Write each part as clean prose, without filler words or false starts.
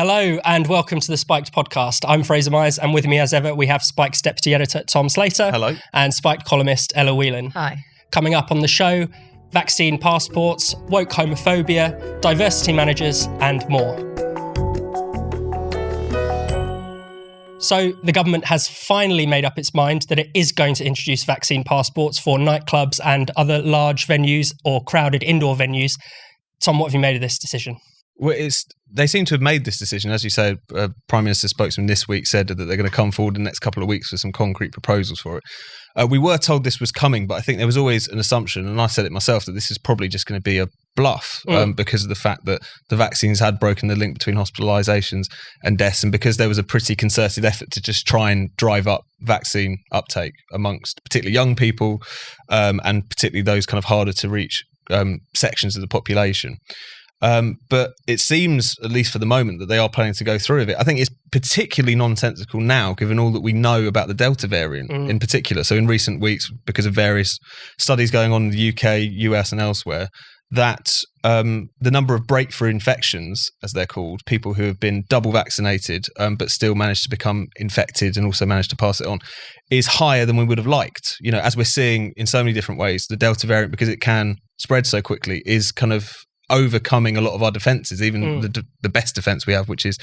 Hello and welcome to the Spiked podcast. I'm Fraser Myers, and with me as ever we have Spike's deputy editor Tom Slater. Hello. And Spiked columnist Ella Whelan. Hi. Coming Up on the show, vaccine passports, woke homophobia, diversity managers and more. So the government has finally made up its mind that it is going to introduce vaccine passports for nightclubs and other large venues or crowded indoor venues. Tom, what have you made of this decision? Well, they seem to have made this decision. As you said, Prime Minister's spokesman this week said that they're going to come forward in the next couple of weeks with some concrete proposals for it. We were told this was coming, but I think there was always an assumption, and I said it myself, that this is probably just going to be a bluff because of the fact that the vaccines had broken the link between hospitalisations and deaths, and because there was a pretty concerted effort to just try and drive up vaccine uptake amongst particularly young people and particularly those kind of harder to reach sections of the population. But it seems, at least for the moment, that they are planning to go through with it. I think it's particularly nonsensical now, given all that we know about the Delta variant in particular. So in recent weeks, because of various studies going on in the UK, US and elsewhere, that the number of breakthrough infections, as they're called, people who have been double vaccinated but still managed to become infected and also managed to pass it on, is higher than we would have liked. You know, as we're seeing in so many different ways, the Delta variant, because it can spread so quickly, is kind of overcoming a lot of our defences, even the best defence we have, which is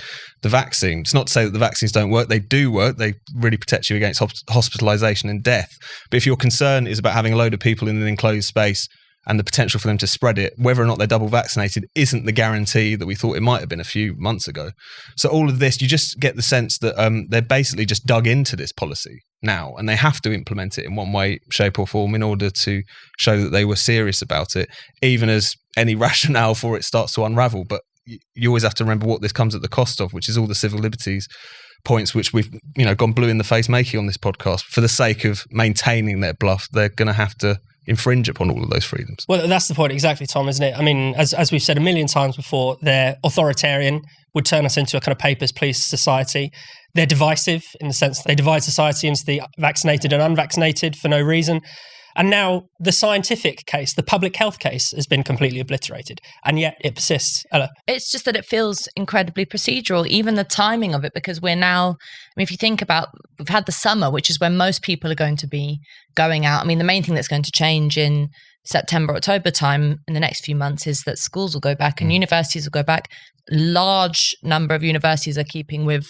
the vaccine. It's not to say that the vaccines don't work. They do work. They really protect you against hospitalisation and death. But if your concern is about having a load of people in an enclosed space and the potential for them to spread it, whether or not they're double vaccinated isn't the guarantee that we thought it might have been a few months ago. So all of this, you just get the sense that they're basically just dug into this policy now, and they have to implement it in one way, shape or form in order to show that they were serious about it, even as any rationale for it starts to unravel. But you always have to remember what this comes at the cost of, which is all the civil liberties points which we've gone blue in the face making on this podcast. For the sake of maintaining their bluff, they're going to have to infringe upon all of those freedoms. Well, that's the point exactly, Tom, isn't it? I mean, as we've said a million times before, they're authoritarian, would turn us into a kind of papers, please society. They're divisive in the sense that they divide society into the vaccinated and unvaccinated for no reason. And now the scientific case, the public health case, has been completely obliterated. And yet it persists. Ella? It's just that it feels incredibly procedural, even the timing of it, because we're now, if you think about, we've had the summer, which is when most people are going to be going out. I mean, the main thing that's going to change in September, October time in the next few months is that schools will go back and universities will go back. Large number of universities are keeping with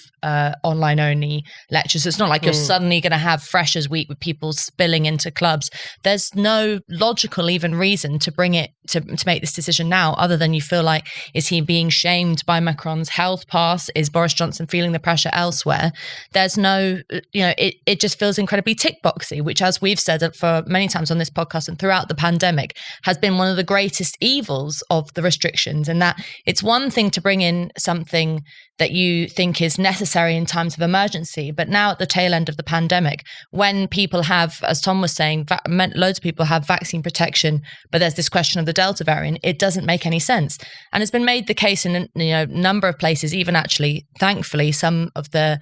online only lectures. So it's not like you're suddenly going to have Freshers Week with people spilling into clubs. There's no logical even reason to bring it to make this decision now, other than you feel like, is he being shamed by Macron's health pass? Is Boris Johnson feeling the pressure elsewhere? There's no, it just feels incredibly tick boxy, which, as we've said for many times on this podcast and throughout the pandemic, has been one of the greatest evils of the restrictions. And that it's one thing to bring in something that you think is necessary in times of emergency. But now at the tail end of the pandemic, when people have, as Tom was saying, loads of people have vaccine protection, but there's this question of the Delta variant, it doesn't make any sense. And it's been made the case in a number of places, even actually, thankfully, some of the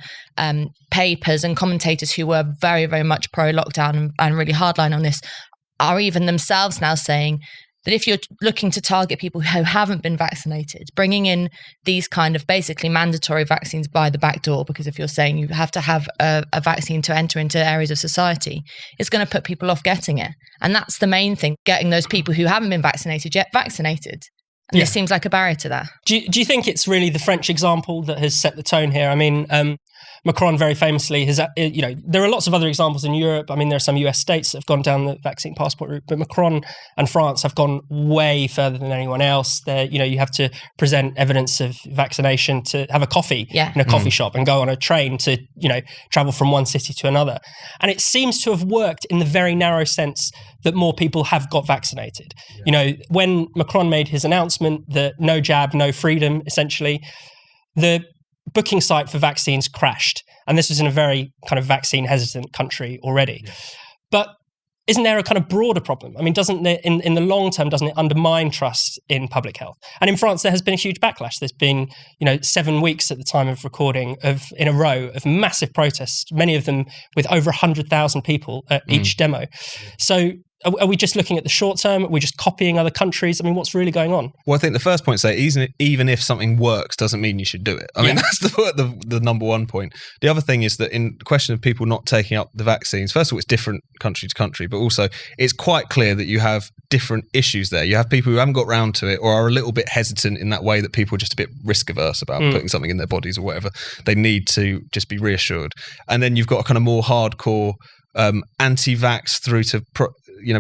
papers and commentators who were very, very much pro-lockdown and really hardline on this are even themselves now saying that if you're looking to target people who haven't been vaccinated, bringing in these kind of basically mandatory vaccines by the back door, because if you're saying you have to have a vaccine to enter into areas of society, it's going to put people off getting it. And that's the main thing, getting those people who haven't been vaccinated yet vaccinated. And this seems like a barrier to that. Do you think it's really the French example that has set the tone here? I mean, Macron very famously has, there are lots of other examples in Europe. I mean, there are some US states that have gone down the vaccine passport route, but Macron and France have gone way further than anyone else. You have to present evidence of vaccination to have a coffee in a coffee shop and go on a train to, travel from one city to another. And it seems to have worked in the very narrow sense that more people have got vaccinated. Yeah. When Macron made his announcement that no jab, no freedom, essentially, the booking site for vaccines crashed. And this was in a very kind of vaccine hesitant country already. Yes. But isn't there a kind of broader problem? I mean, doesn't it, in the long term, doesn't it undermine trust in public health? And in France, there has been a huge backlash. There's been, 7 weeks at the time of recording in a row of massive protests, many of them with over 100,000 people at each demo. So Are we just looking at the short term? Are we just copying other countries? I mean, what's really going on? Well, I think the first point is even if something works doesn't mean you should do it. I mean, that's the number one point. The other thing is that in the question of people not taking up the vaccines, first of all, it's different country to country, but also it's quite clear that you have different issues there. You have people who haven't got round to it or are a little bit hesitant in that way that people are just a bit risk averse about putting something in their bodies or whatever. They need to just be reassured. And then you've got a kind of more hardcore anti-vax through to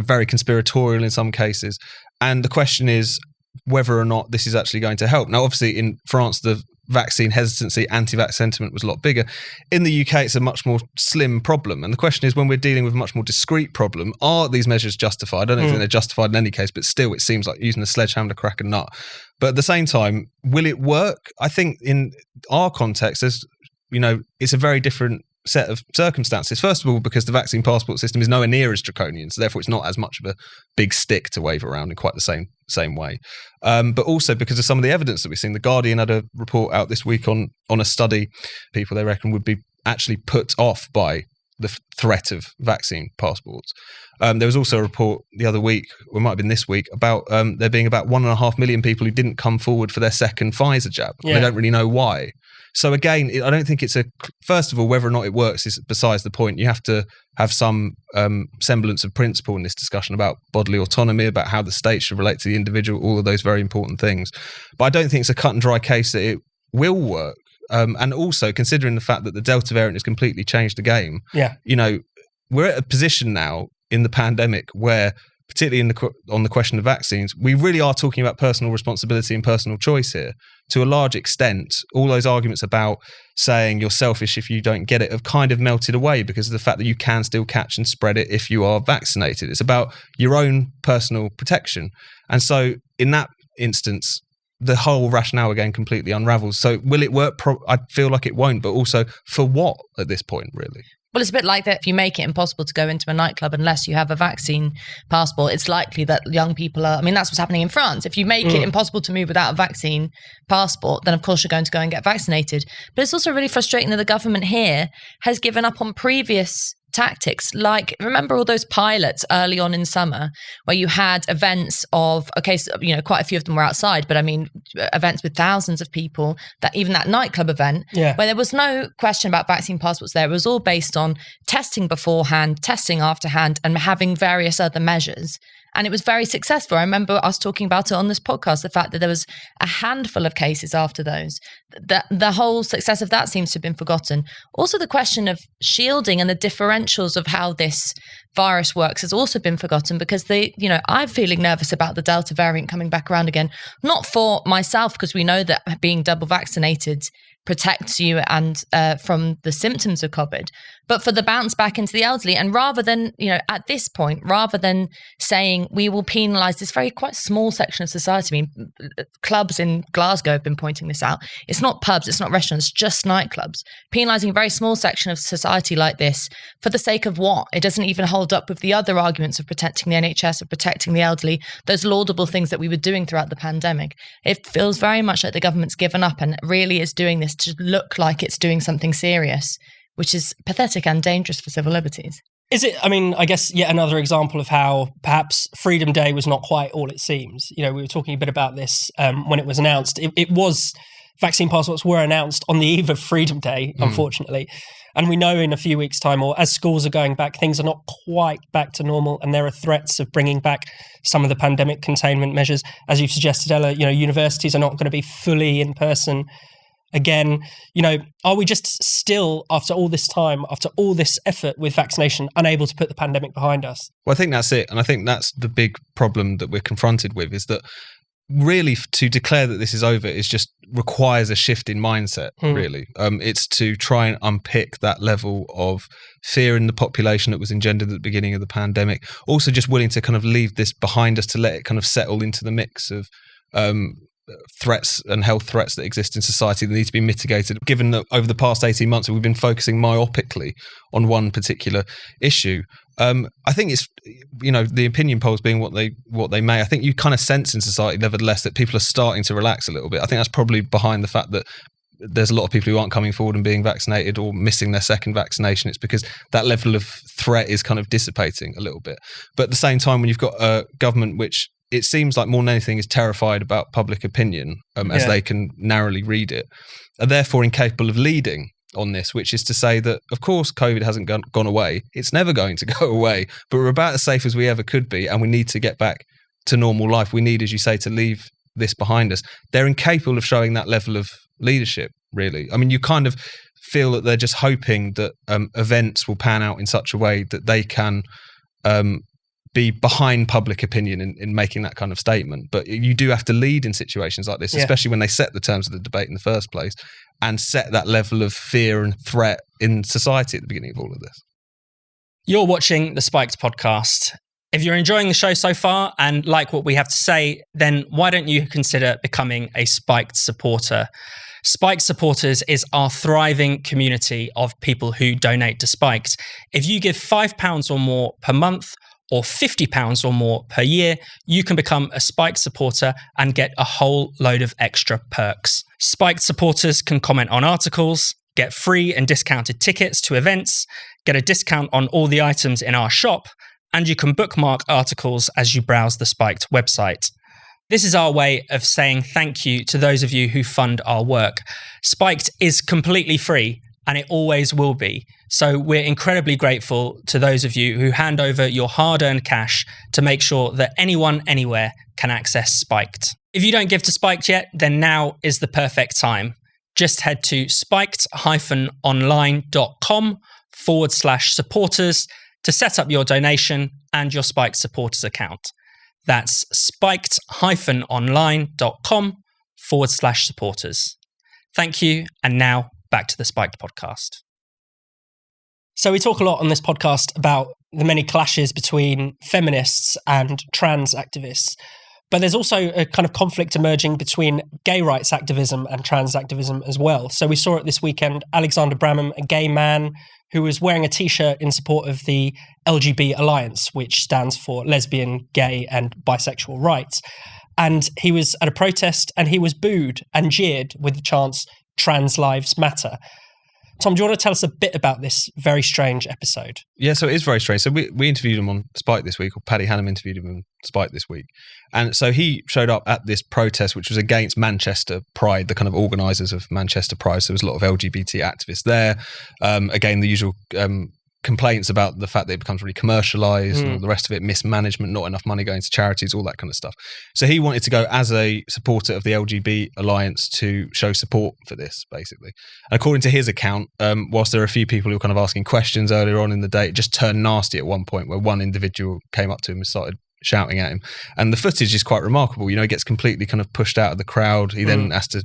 very conspiratorial in some cases, and the question is whether or not this is actually going to help. Now, obviously, in France, the vaccine hesitancy, anti-vax sentiment was a lot bigger. In the UK, it's a much more slim problem, and the question is, when we're dealing with a much more discrete problem, are these measures justified? I don't think they're justified in any case, but still, it seems like using a sledgehammer to crack a nut. But at the same time, will it work? I think in our context, it's a very different set of circumstances. First of all, because the vaccine passport system is nowhere near as draconian, so therefore it's not as much of a big stick to wave around in quite the same way. But also because of some of the evidence that we've seen. The Guardian had a report out this week on a study people they reckon would be actually put off by the threat of vaccine passports. There was also a report the other week, or it might have been this week, about there being about 1.5 million people who didn't come forward for their second Pfizer jab. Yeah. They don't really know why. So again, I don't think first of all, whether or not it works is besides the point. You have to have some semblance of principle in this discussion about bodily autonomy, about how the state should relate to the individual, all of those very important things. But I don't think it's a cut and dry case that it will work. And also considering the fact that the Delta variant has completely changed the game. Yeah. We're at a position now in the pandemic where, particularly on the question of vaccines, we really are talking about personal responsibility and personal choice here. To a large extent, all those arguments about saying you're selfish if you don't get it have kind of melted away because of the fact that you can still catch and spread it if you are vaccinated. It's about your own personal protection. And so in that instance, the whole rationale again completely unravels. So will it work? I feel like it won't, but also for what at this point, really? Well, it's a bit like that. If you make it impossible to go into a nightclub unless you have a vaccine passport, it's likely that young people that's what's happening in France. If you make it impossible to move without a vaccine passport, then of course you're going to go and get vaccinated. But it's also really frustrating that the government here has given up on previous tactics. Like, remember all those pilots early on in summer where you had events of, quite a few of them were outside, but I mean, events with thousands of people, that nightclub event, where there was no question about vaccine passports there. It was all based on testing beforehand, testing afterhand, and having various other measures. And it was very successful. I remember us talking about it on this podcast, the fact that there was a handful of cases after those. The whole success of that seems to have been forgotten. Also, the question of shielding and the differentials of how this virus works has also been forgotten because I'm feeling nervous about the Delta variant coming back around again. Not for myself, because we know that being double vaccinated protects you and from the symptoms of COVID, but for the bounce back into the elderly. And rather than, at this point, rather than saying we will penalise this quite small section of society, I mean, clubs in Glasgow have been pointing this out. It's not pubs, it's not restaurants, just nightclubs. Penalising a very small section of society like this for the sake of what? It doesn't even hold up with the other arguments of protecting the NHS, of protecting the elderly, those laudable things that we were doing throughout the pandemic. It feels very much like the government's given up and really is doing this to look like it's doing something serious, which is pathetic and dangerous for civil liberties. Is it, I guess, yet another example of how perhaps Freedom Day was not quite all it seems. We were talking a bit about this when it was announced. It was, vaccine passports were announced on the eve of Freedom Day, unfortunately. And we know in a few weeks' time, or as schools are going back, things are not quite back to normal. And there are threats of bringing back some of the pandemic containment measures. As you've suggested, Ella, universities are not going to be fully in person again. Are we just still, after all this time, after all this effort with vaccination, unable to put the pandemic behind us? Well, I think that's it. And I think that's the big problem that we're confronted with, is that really to declare that this is over is just requires a shift in mindset, really. It's to try and unpick that level of fear in the population that was engendered at the beginning of the pandemic. Also just willing to kind of leave this behind us, to let it kind of settle into the mix of threats and health threats that exist in society that need to be mitigated, given that over the past 18 months we've been focusing myopically on one particular issue. I think it's, the opinion polls being what they may, I think you kind of sense in society nevertheless that people are starting to relax a little bit. I think that's probably behind the fact that there's a lot of people who aren't coming forward and being vaccinated or missing their second vaccination. It's because that level of threat is kind of dissipating a little bit. But at the same time, when you've got a government which it seems like more than anything is terrified about public opinion as they can narrowly read it, are therefore incapable of leading on this, which is to say that, of course, COVID hasn't gone away. It's never going to go away, but we're about as safe as we ever could be, and we need to get back to normal life. We need, as you say, to leave this behind us. They're incapable of showing that level of leadership, really. I mean, you kind of feel that they're just hoping that events will pan out in such a way that they can be behind public opinion in making that kind of statement. But you do have to lead in situations like this, especially when they set the terms of the debate in the first place and set that level of fear and threat in society at the beginning of all of this. You're watching the Spiked podcast. If you're enjoying the show so far and like what we have to say, then why don't you consider becoming a Spiked supporter? Spiked Supporters is our thriving community of people who donate to Spiked. If you give £5 or more per month or £50 or more per year, you can become a Spiked supporter and get a whole load of extra perks. Spiked supporters can comment on articles, get free and discounted tickets to events, get a discount on all the items in our shop, and you can bookmark articles as you browse the Spiked website. This is our way of saying thank you to those of you who fund our work. Spiked is completely free, and it always will be. So we're incredibly grateful to those of you who hand over your hard-earned cash to make sure that anyone, anywhere can access Spiked. If you don't give to Spiked yet, then now is the perfect time. Just head to spiked-online.com/supporters to set up your donation and your Spiked supporters account. That's spiked-online.com/supporters. Thank you. And now back to the Spiked podcast. So we talk a lot on this podcast about the many clashes between feminists and trans activists. But there's also a kind of conflict emerging between gay rights activism and trans activism as well. So we saw it this weekend. Alexander Bramham, a gay man who was wearing a T-shirt in support of the LGB Alliance, which stands for lesbian, gay and bisexual rights. And he was at a protest and he was booed and jeered with the chants, "Trans Lives Matter." Tom, do you want to tell us a bit about this very strange episode? Yeah, so it is very strange. So we interviewed him on Spike this week, or Paddy Hannam interviewed him on Spike this week. And so he showed up at this protest, which was against Manchester Pride, the kind of organisers of Manchester Pride. So there was a lot of LGBT activists there. Again, the usual complaints about the fact that it becomes really commercialised and all the rest of it, mismanagement, not enough money going to charities, all that kind of stuff. So he wanted to go as a supporter of the LGB Alliance to show support for this, basically. And according to his account, whilst there are a few people who were kind of asking questions earlier on in the day, it just turned nasty at one point where one individual came up to him and started shouting at him. And the footage is quite remarkable. You know, he gets completely kind of pushed out of the crowd. He then has to,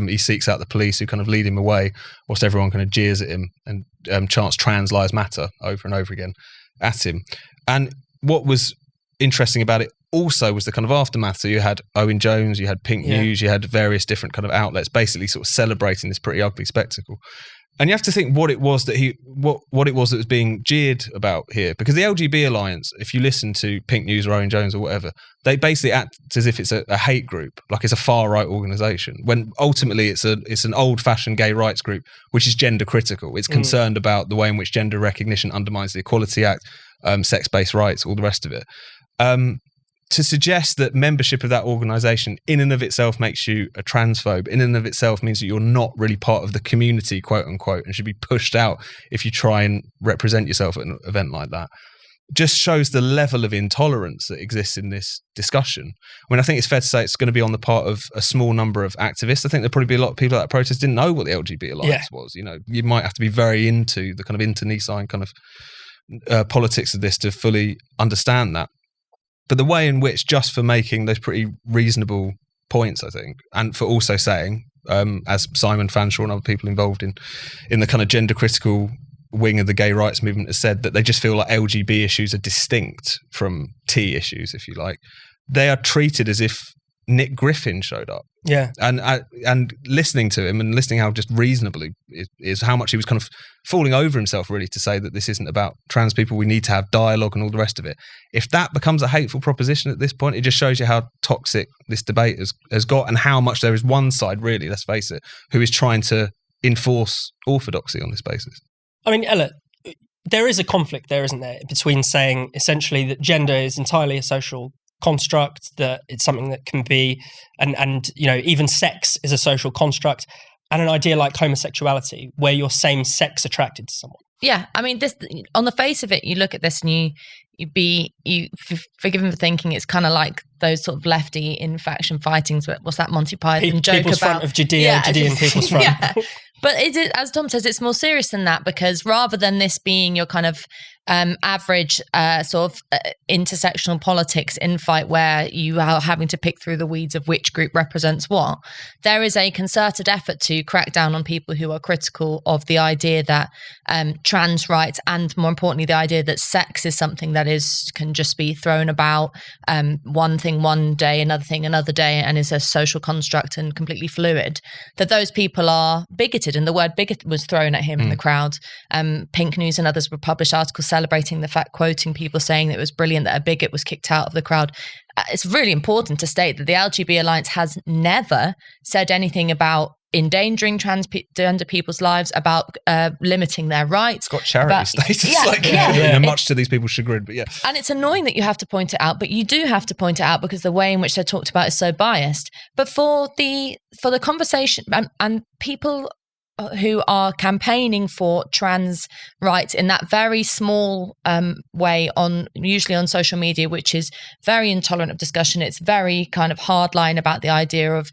he seeks out the police who kind of lead him away, whilst everyone kind of jeers at him and chants "Trans Lives Matter" over and over again at him. And what was interesting about it also was the kind of aftermath. So you had Owen Jones, you had Pink News, you had various different kind of outlets basically sort of celebrating this pretty ugly spectacle. And you have to think what it was that what it was that was being jeered about here, because the LGB Alliance, if you listen to Pink News or Owen Jones or whatever, they basically act as if it's a hate group, like it's a far right organisation. When ultimately it's an old-fashioned gay rights group, which is gender critical. It's concerned about the way in which gender recognition undermines the Equality Act, sex-based rights, all the rest of it. To suggest that membership of that organisation in and of itself makes you a transphobe, in and of itself means that you're not really part of the community, quote unquote, and should be pushed out if you try and represent yourself at an event like that, just shows the level of intolerance that exists in this discussion. I mean, I think it's fair to say it's going to be on the part of a small number of activists. I think there'll probably be a lot of people at that protest didn't know what the LGBT Alliance was. You know, you might have to be very into the kind of internecine kind of politics of this to fully understand that. But the way in which, just for making those pretty reasonable points, I think, and for also saying, as Simon Fanshawe and other people involved in the kind of gender critical wing of the gay rights movement has said, that they just feel like LGB issues are distinct from T issues, if you like. They are treated as if Nick Griffin showed up. Yeah. And listening to him and listening how just reasonably is how much he was kind of falling over himself, really, to say that this isn't about trans people. We need to have dialogue and all the rest of it. If that becomes a hateful proposition at this point, it just shows you how toxic this debate has got and how much there is one side, really, let's face it, who is trying to enforce orthodoxy on this basis. I mean, Ella, there is a conflict there, isn't there, between saying essentially that gender is entirely a social construct, that it's something that can be, and even sex is a social construct, and an idea like homosexuality, where you're same sex attracted to someone. Yeah, I mean, this on the face of it, you look at this and forgive me for thinking it's kind of like those sort of lefty in-faction fightings. But what's that Monty Python joke people's about? Front of Judea, Judean people's front. Yeah. But as Tom says, it's more serious than that, because rather than this being your kind of average sort of intersectional politics infight where you are having to pick through the weeds of which group represents what, there is a concerted effort to crack down on people who are critical of the idea that trans rights, and more importantly, the idea that sex is something that can just be thrown about, one thing one day, another thing another day, and is a social construct and completely fluid, that those people are bigoted. And the word bigot was thrown at him in the crowd. Pink News and others were published articles celebrating the fact, quoting people saying that it was brilliant that a bigot was kicked out of the crowd. It's really important to state that the LGB Alliance has never said anything about endangering transgender people's lives, about limiting their rights. It's got charity status, much to these people's chagrin, but yeah. And it's annoying that you have to point it out, but you do have to point it out because the way in which they're talked about is so biased. But for the conversation and people who are campaigning for trans rights in that very small way, usually on social media, which is very intolerant of discussion. It's very kind of hardline about the idea of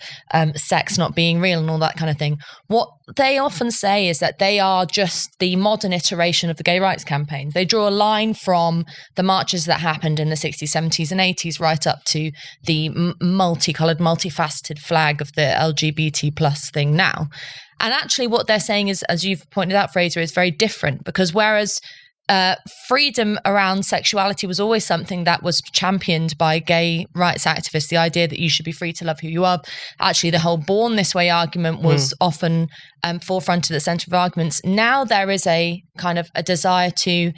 sex not being real and all that kind of thing. What they often say is that they are just the modern iteration of the gay rights campaigns. They draw a line from the marches that happened in the 60s, 70s and 80s right up to the multicolored, multifaceted flag of the LGBT plus thing now. And actually what they're saying is, as you've pointed out, Fraser, is very different, because whereas freedom around sexuality was always something that was championed by gay rights activists, the idea that you should be free to love who you are. Actually, the whole born this way argument was often forefront at the centre of arguments. Now there is a kind of a desire to,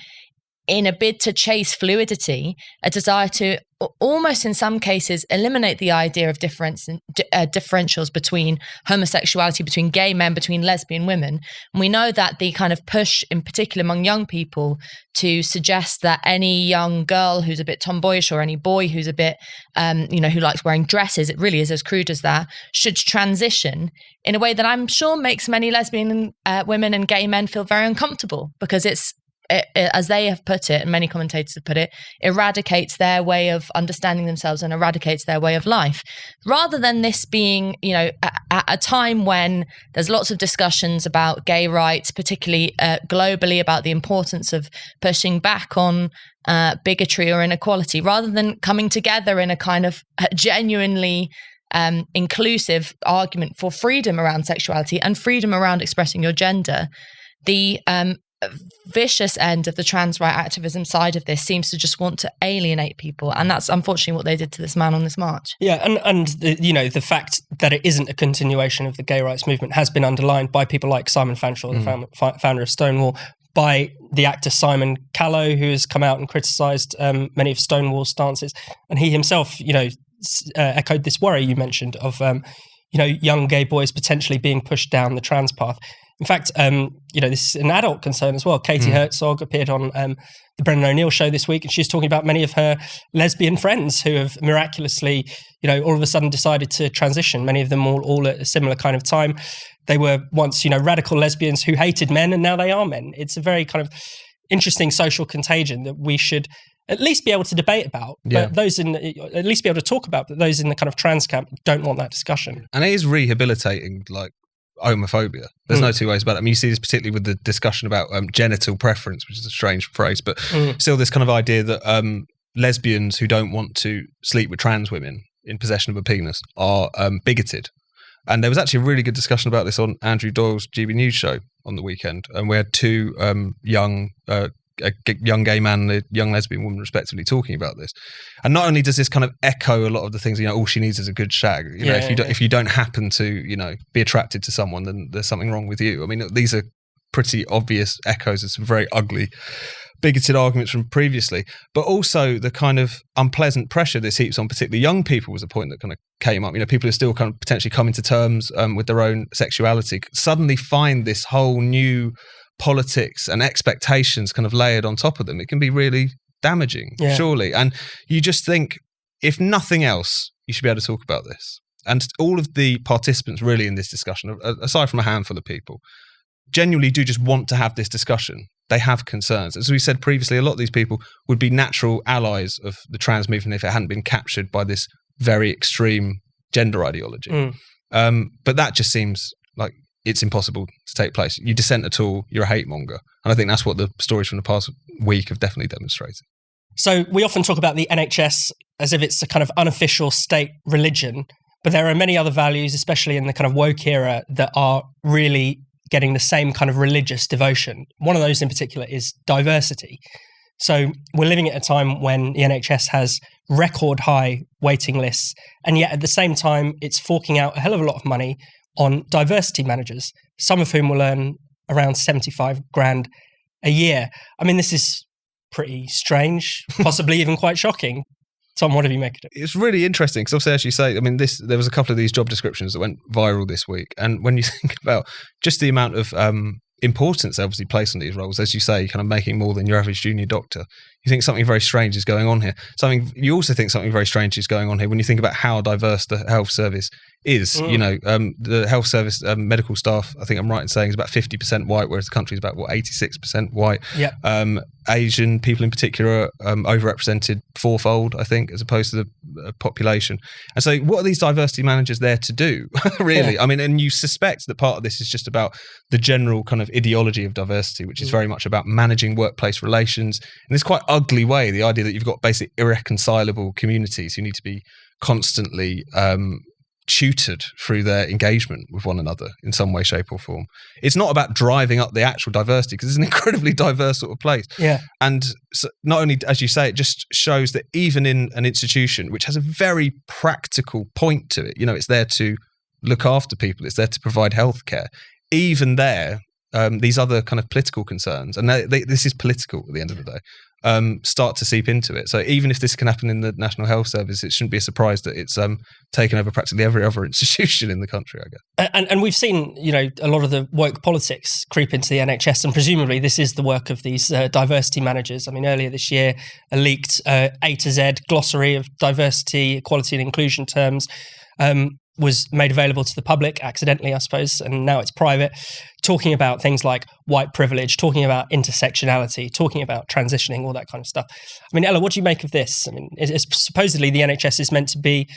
in a bid to chase fluidity, a desire to almost in some cases eliminate the idea of differentials between homosexuality, between gay men, between lesbian women. And we know that the kind of push, in particular among young people, to suggest that any young girl who's a bit tomboyish or any boy who's a bit, who likes wearing dresses, it really is as crude as that, should transition in a way that I'm sure makes many lesbian women and gay men feel very uncomfortable, because it, as they have put it, and many commentators have put it, eradicates their way of understanding themselves and eradicates their way of life. Rather than this being, at a time when there's lots of discussions about gay rights, particularly globally, about the importance of pushing back on bigotry or inequality, rather than coming together in a kind of genuinely inclusive argument for freedom around sexuality and freedom around expressing your gender, the vicious end of the trans right activism side of this seems to just want to alienate people, and that's unfortunately what they did to this man on this march. Yeah, and the fact that it isn't a continuation of the gay rights movement has been underlined by people like Simon Fanshawe, the founder of Stonewall, by the actor Simon Callow, who has come out and criticised many of Stonewall's stances, and he himself, echoed this worry you mentioned of young gay boys potentially being pushed down the trans path. In fact, this is an adult concern as well. Katie Herzog appeared on the Brendan O'Neill show this week, and she's talking about many of her lesbian friends who have miraculously, all of a sudden decided to transition, many of them all at a similar kind of time. They were once, radical lesbians who hated men, and now they are men. It's a very kind of interesting social contagion that we should at least be able to debate about, but at least be able to talk about, but those in the kind of trans camp don't want that discussion. And it is rehabilitating, homophobia. There's no two ways about it. I mean, you see this particularly with the discussion about genital preference, which is a strange phrase, but still this kind of idea that lesbians who don't want to sleep with trans women in possession of a penis are bigoted. And there was actually a really good discussion about this on Andrew Doyle's GB News show on the weekend, and we had two young young gay man and a young lesbian woman respectively talking about this. And not only does this kind of echo a lot of the things, all she needs is a good shag. If you don't happen to, be attracted to someone, then there's something wrong with you. I mean, these are pretty obvious echoes of some very ugly, bigoted arguments from previously, but also the kind of unpleasant pressure this heaps on particularly young people was a point that kind of came up. People who are still kind of potentially coming to terms with their own sexuality suddenly find this whole new politics and expectations kind of layered on top of them. It can be really damaging, surely. And you just think, if nothing else, you should be able to talk about this. And all of the participants really in this discussion, aside from a handful of people, genuinely do just want to have this discussion. They have concerns. As we said previously, a lot of these people would be natural allies of the trans movement if it hadn't been captured by this very extreme gender ideology. But that just seems like it's impossible to take place. You dissent at all, you're a hate monger. And I think that's what the stories from the past week have definitely demonstrated. So we often talk about the NHS as if it's a kind of unofficial state religion, but there are many other values, especially in the kind of woke era, that are really getting the same kind of religious devotion. One of those in particular is diversity. So we're living at a time when the NHS has record high waiting lists, and yet at the same time, it's forking out a hell of a lot of money on diversity managers, some of whom will earn around 75 grand a year. I mean, this is pretty strange, possibly even quite shocking. Tom, what have you made of it? It's really interesting because obviously, as you say, I mean, there was a couple of these job descriptions that went viral this week. And when you think about just the amount of importance they obviously place on these roles, as you say, kind of making more than your average junior doctor, you think something very strange is going on here. You also think something very strange is going on here when you think about how diverse the health service is. The health service medical staff, I think I'm right in saying, is about 50% white, whereas the country is about 86% white. Asian people in particular are overrepresented fourfold, I think, as opposed to the population. And so what are these diversity managers there to do, really? Yeah. I mean, and you suspect that part of this is just about the general kind of ideology of diversity, which is very much about managing workplace relations in this quite ugly way, the idea that you've got basic irreconcilable communities who need to be constantly tutored through their engagement with one another in some way, shape or form. It's not about driving up the actual diversity because it's an incredibly diverse sort of place. Yeah. And so not only, as you say, it just shows that even in an institution which has a very practical point to it, it's there to look after people, it's there to provide healthcare. Even there, these other kind of political concerns, and this is political at the end of the day, start to seep into it. So even if this can happen in the National Health Service, it shouldn't be a surprise that it's taken over practically every other institution in the country, I guess. And we've seen, a lot of the woke politics creep into the NHS, and presumably this is the work of these diversity managers. I mean, earlier this year, a leaked A to Z glossary of diversity, equality and inclusion terms was made available to the public, accidentally, I suppose, and now it's private, talking about things like white privilege, talking about intersectionality, talking about transitioning, all that kind of stuff. I mean, Ella, what do you make of this? I mean, supposedly the NHS is meant to be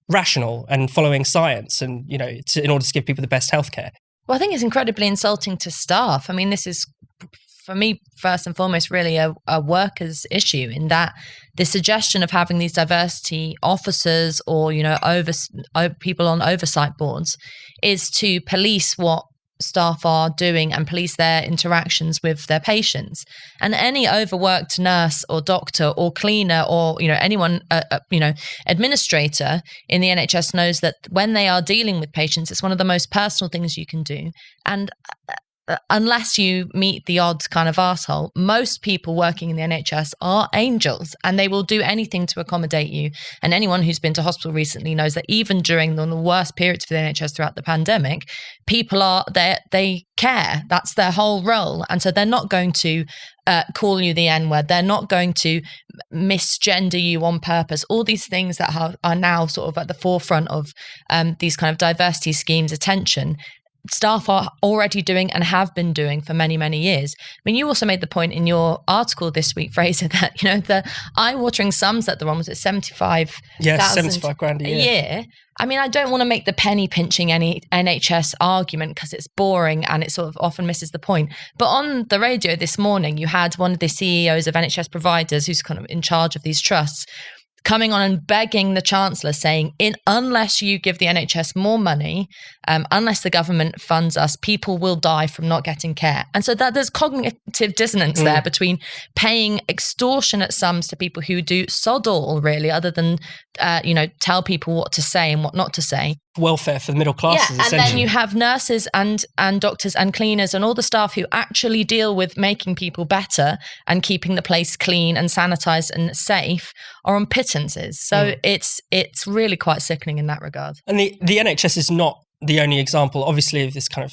rational and following science and, in order to give people the best healthcare. Well, I think it's incredibly insulting to staff. I mean, this is, for me, first and foremost, really a workers' issue, in that the suggestion of having these diversity officers or, people on oversight boards is to police what staff are doing and police their interactions with their patients. And any overworked nurse or doctor or cleaner or, anyone, administrator in the NHS knows that when they are dealing with patients, it's one of the most personal things you can do. And unless you meet the odd kind of arsehole, most people working in the NHS are angels and they will do anything to accommodate you. And anyone who's been to hospital recently knows that even during the worst periods for the NHS throughout the pandemic, people they care. That's their whole role. And so they're not going to call you the N-word. They're not going to misgender you on purpose. All these things that are now sort of at the forefront of these kind of diversity schemes' attention, staff are already doing and have been doing for many, many years. I mean, you also made the point in your article this week, Fraser, that, the eye-watering sums that they're on, was it 75,000 75 grand a year. I mean, I don't want to make the penny pinching any NHS argument because it's boring and it sort of often misses the point. But on the radio this morning, you had one of the CEOs of NHS providers who's kind of in charge of these trusts coming on and begging the Chancellor, saying, unless you give the NHS more money, unless the government funds us, people will die from not getting care. And so that there's cognitive dissonance there between paying extortionate sums to people who do sod all, really, other than, tell people what to say and what not to say. Welfare for the middle classes, and then you have nurses and doctors and cleaners and all the staff who actually deal with making people better and keeping the place clean and sanitized and safe are on pittances. So it's really quite sickening in that regard. And the NHS is not the only example, obviously, of this kind of,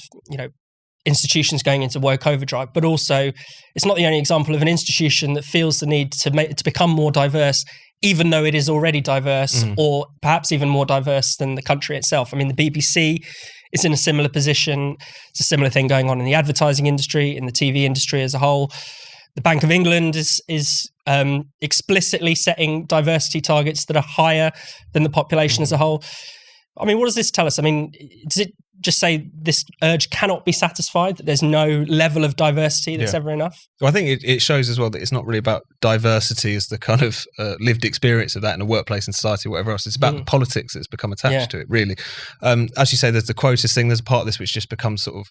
institutions going into woke overdrive, but also it's not the only example of an institution that feels the need to become more diverse, even though it is already diverse, or perhaps even more diverse than the country itself. I mean, the BBC is in a similar position. It's a similar thing going on in the advertising industry, in the TV industry as a whole. The Bank of England is explicitly setting diversity targets that are higher than the population as a whole. I mean, what does this tell us? I mean, does it just say this urge cannot be satisfied, that there's no level of diversity that's ever enough? Well, I think it shows as well that it's not really about diversity as the kind of lived experience of that in a workplace and society or whatever else. It's about the politics that's become attached to it, really. As you say, there's the quotas thing. There's a part of this which just becomes sort of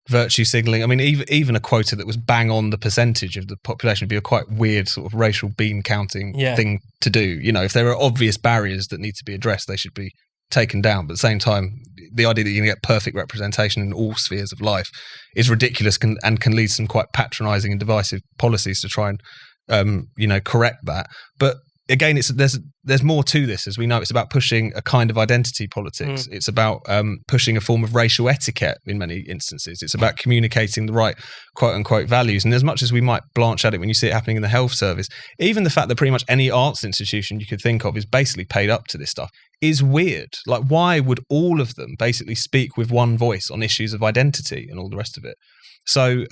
virtue signalling. I mean, even a quota that was bang on the percentage of the population would be a quite weird sort of racial bean counting thing to do. If there are obvious barriers that need to be addressed, they should be taken down. But at the same time, the idea that you're going to get perfect representation in all spheres of life is ridiculous and can lead to some quite patronising and divisive policies to try and correct that. But again, there's more to this, as we know. It's about pushing a kind of identity politics. It's about pushing a form of racial etiquette in many instances. It's about communicating the right quote unquote values. And as much as we might blanch at it when you see it happening in the health service, even the fact that pretty much any arts institution you could think of is basically paid up to this stuff is weird. Like, why would all of them basically speak with one voice on issues of identity and all the rest of it? So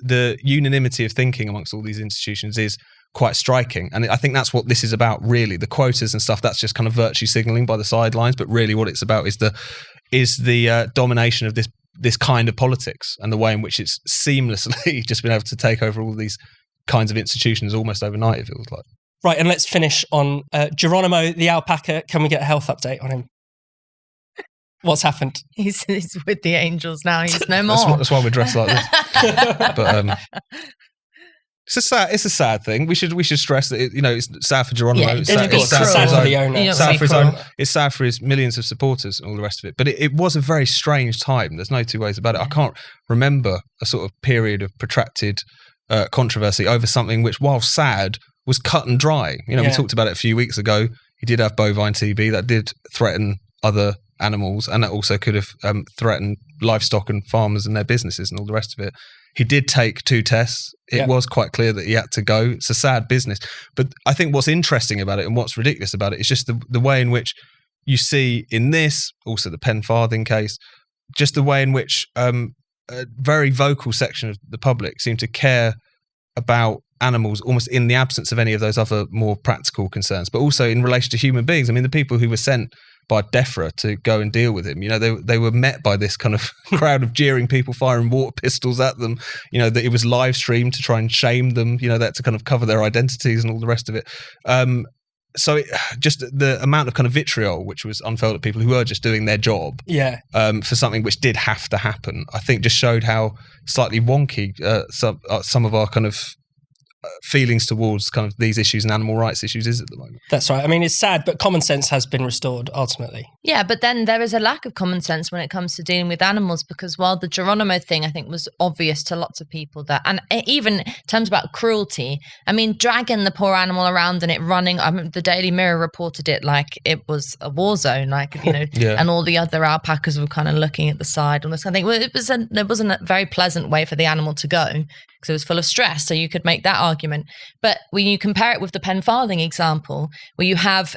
the unanimity of thinking amongst all these institutions is quite striking. And I think that's what this is about, really. The quotas and stuff, that's just kind of virtue signalling by the sidelines. But really what it's about is the domination of this kind of politics and the way in which it's seamlessly just been able to take over all these kinds of institutions almost overnight, it feels like. Right, and let's finish on Geronimo, the alpaca. Can we get a health update on him? What's happened? He's with the angels now. He's no more. That's why we're dressed like this. But it's a sad thing. We should stress that it's sad for Geronimo. Yeah, it's sad for the owner. It's sad for his own. It's sad for his millions of supporters and all the rest of it. But it was a very strange time. There's no two ways about it. I can't remember a sort of period of protracted controversy over something which, while sad, was cut and dry. We talked about it a few weeks ago. He did have bovine TB that did threaten other animals, and that also could have threatened livestock and farmers and their businesses and all the rest of it. He did take 2 tests. It was quite clear that he had to go. It's a sad business. But I think what's interesting about it and what's ridiculous about it is just the way in which you see in this, also the pen farthing case, just the way in which a very vocal section of the public seem to care about animals almost in the absence of any of those other more practical concerns, but also in relation to human beings. I mean, the people who were sent by DEFRA to go and deal with him, they were met by this kind of crowd of jeering people, firing water pistols at them, that it was live streamed to try and shame them, that to kind of cover their identities and all the rest of it. So just the amount of kind of vitriol which was unfurled at people who were just doing their job for something which did have to happen, I think just showed how slightly wonky some of our kind of feelings towards kind of these issues and animal rights issues is at the moment. That's right. I mean, it's sad, but common sense has been restored ultimately. Yeah, but then there is a lack of common sense when it comes to dealing with animals, because while the Geronimo thing, I think, was obvious to lots of people that, and even in terms about cruelty, I mean, dragging the poor animal around and it running, I mean, the Daily Mirror reported it like it was a war zone, like, and all the other alpacas were kind of looking at the side. All this kind of thing. Well, there wasn't a very pleasant way for the animal to go, because it was full of stress. So you could make that argument. But when you compare it with the pen farthing example, where you have,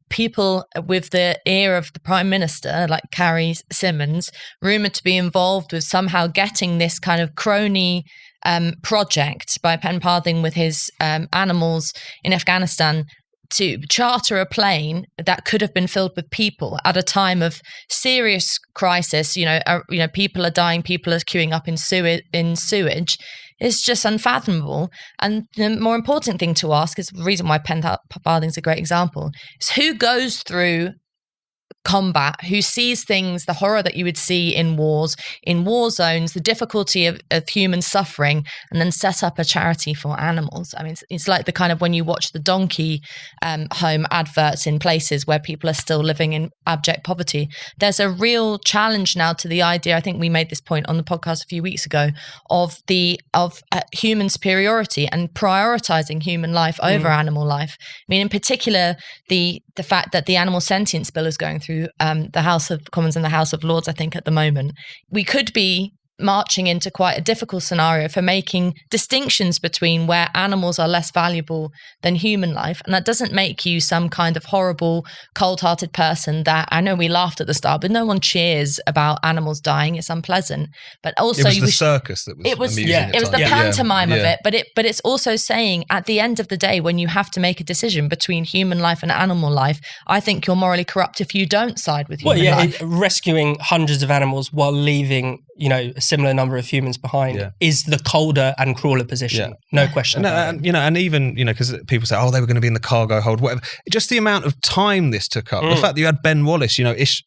people with the ear of the Prime Minister, like Carrie Symonds, rumoured to be involved with somehow getting this kind of crony project by pen farthing with his animals in Afghanistan to charter a plane that could have been filled with people at a time of serious crisis. People are dying, people are queuing up in sewage. It's just unfathomable. And the more important thing to ask is the reason why pen farthing is a great example is who goes through combat, who sees things, the horror that you would see in wars, in war zones, the difficulty of human suffering, and then set up a charity for animals. I mean, it's like the kind of when you watch the donkey home adverts in places where people are still living in abject poverty. There's a real challenge now to the idea, I think we made this point on the podcast a few weeks ago, of human superiority and prioritizing human life over animal life. I mean, in particular, the fact that the animal sentience bill is going through the House of Commons and the House of Lords, I think, at the moment. We could be marching into quite a difficult scenario for making distinctions between where animals are less valuable than human life. And that doesn't make you some kind of horrible, cold-hearted person that, I know we laughed at the start, but no one cheers about animals dying. It's unpleasant. But also it was the circus that was amusing at it was the times. pantomime of it, but it's also saying at the end of the day, when you have to make a decision between human life and animal life, I think you're morally corrupt if you don't side with human life. Rescuing hundreds of animals while leaving, a similar number of humans behind is the colder and crueler position. No question. And even, because people say, they were going to be in the cargo hold, whatever. Just the amount of time this took up. The fact that you had Ben Wallace,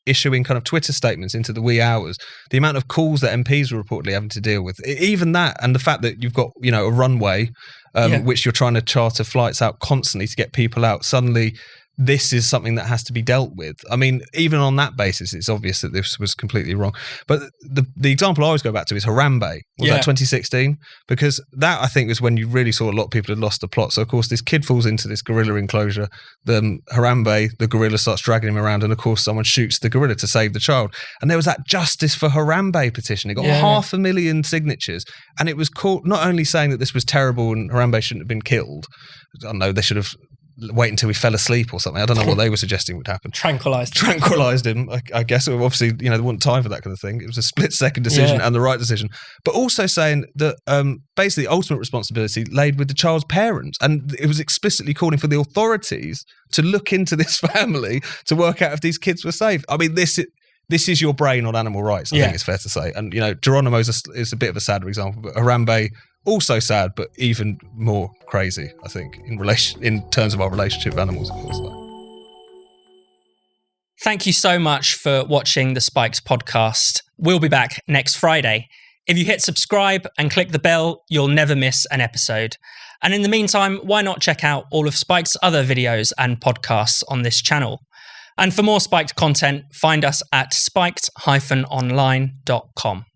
issuing kind of Twitter statements into the wee hours, the amount of calls that MPs were reportedly having to deal with, even that, and the fact that you've got, a runway, which you're trying to charter flights out constantly to get people out, suddenly this is something that has to be dealt with. I mean, even on that basis, it's obvious that this was completely wrong. But the example I always go back to is Harambe. Was that 2016? Because that, I think, was when you really saw a lot of people had lost the plot. So, of course, this kid falls into this gorilla enclosure. Then Harambe, the gorilla, starts dragging him around. And, of course, someone shoots the gorilla to save the child. And there was that Justice for Harambe petition. It got 500,000 signatures. And it was called not only saying that this was terrible and Harambe shouldn't have been killed. I don't know, they should have wait until he fell asleep or something. I don't know what they were suggesting would happen. Tranquilized him, I guess. Obviously, there wasn't time for that kind of thing. It was a split-second decision and the right decision. But also saying that basically ultimate responsibility laid with the child's parents. And it was explicitly calling for the authorities to look into this family to work out if these kids were safe. I mean, this is your brain on animal rights, I think it's fair to say. And, Geronimo is a bit of a sadder example, but Harambe, also sad, but even more crazy, I think, in terms of our relationship with animals, of course. Thank you so much for watching the Spikes podcast. We'll be back next Friday. If you hit subscribe and click the bell, you'll never miss an episode. And in the meantime, why not check out all of Spike's other videos and podcasts on this channel? And for more Spiked content, find us at spiked-online.com.